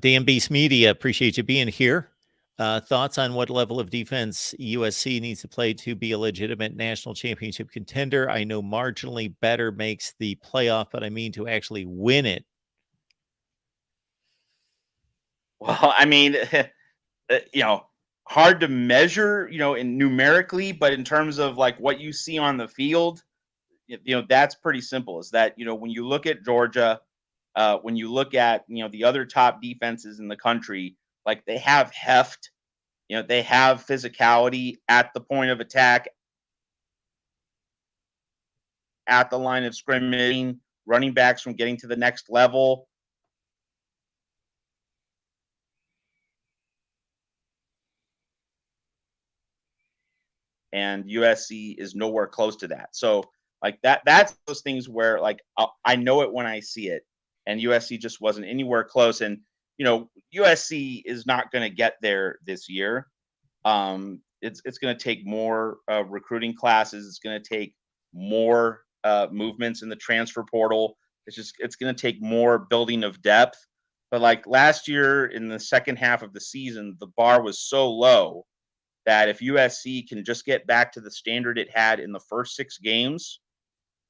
Dan Beast Media, appreciate you being here. Thoughts on what level of defense USC needs to play to be a legitimate national championship contender? I know marginally better makes the playoff, but I mean to actually win it. Well, I mean, hard to measure, in numerically, but in terms of like what you see on the field, that's pretty simple. Is that, when you look at Georgia, when you look at, the other top defenses in the country, like they have heft, they have physicality at the point of attack, at the line of scrimmage, running backs from getting to the next level. And USC is nowhere close to that. So like that's those things where like I know it when I see it, and USC just wasn't anywhere close. And USC is not going to get there this year. It's going to take more recruiting classes. It's going to take more movements in the transfer portal. It's going to take more building of depth. But like last year in the second half of the season, the bar was so low that if USC can just get back to the standard it had in the first 6 games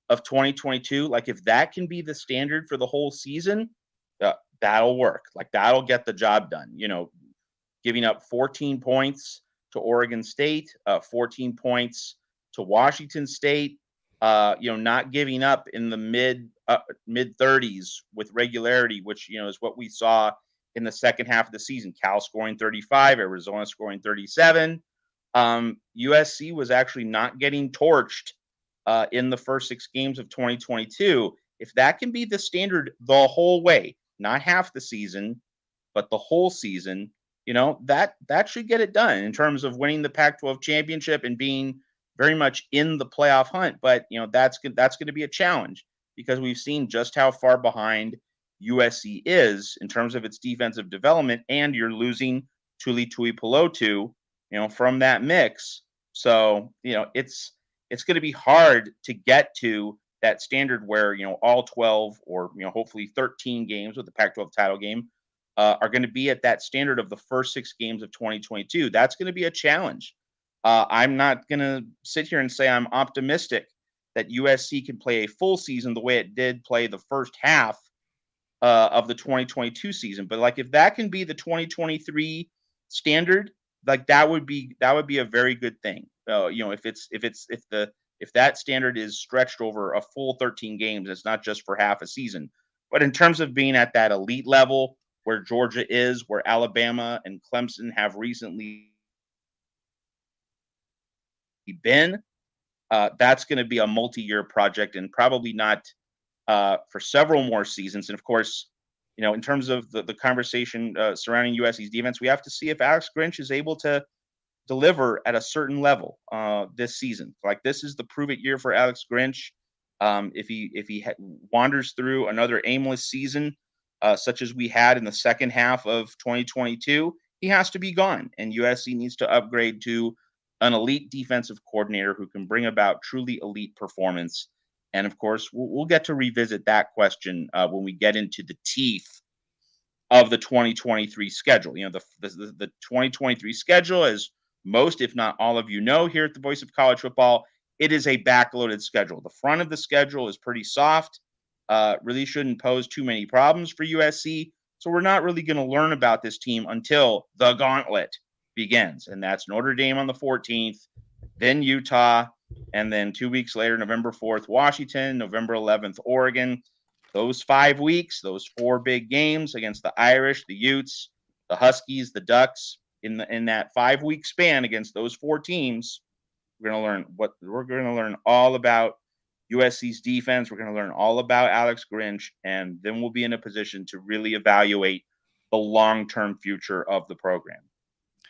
of 2022, like if that can be the standard for the whole season, that'll work. Like that'll get the job done. Giving up 14 points to Oregon State, 14 points to Washington State, not giving up in the mid 30s with regularity, which is what we saw in the second half of the season. Cal scoring 35, Arizona scoring 37. USC was actually not getting torched in the first 6 games of 2022. If that can be the standard the whole way, not half the season, but the whole season, that should get it done in terms of winning the Pac-12 championship and being very much in the playoff hunt. But that's going to be a challenge because we've seen just how far behind USC is in terms of its defensive development, and you're losing Tuli Tuipulotu, from that mix. So, it's going to be hard to get to that standard where, all 12 or, hopefully 13 games with the Pac-12 title game are going to be at that standard of the first 6 games of 2022. That's going to be a challenge. I'm not going to sit here and say I'm optimistic that USC can play a full season the way it did play the first half of the 2022 season. But like if that can be the 2023 standard, like that would be a very good thing. If that standard is stretched over a full 13 games, it's not just for half a season. But in terms of being at that elite level where Georgia is, where Alabama and Clemson have recently been, that's going to be a multi-year project and probably not for several more seasons. And of course, in terms of the conversation surrounding USC's defense, we have to see if Alex Grinch is able to deliver at a certain level this season. Like this is the prove it year for Alex Grinch. If he wanders through another aimless season, such as we had in the second half of 2022, he has to be gone. And USC needs to upgrade to an elite defensive coordinator who can bring about truly elite performance. And of course, we'll get to revisit that question when we get into the teeth of the 2023 schedule. The 2023 schedule, as most, if not all of you know here at the Voice of College Football, it is a backloaded schedule. The front of the schedule is pretty soft, really shouldn't pose too many problems for USC. So we're not really going to learn about this team until the gauntlet begins. And that's Notre Dame on the 14th, then Utah, and then 2 weeks later, November 4th, Washington, November 11th, Oregon. Those 5 weeks, those 4 big games against the Irish, the Utes, the Huskies, the Ducks, in that 5-week span against those 4 teams, we're going to learn all about USC's defense. We're going to learn all about Alex Grinch, and then we'll be in a position to really evaluate the long-term future of the program.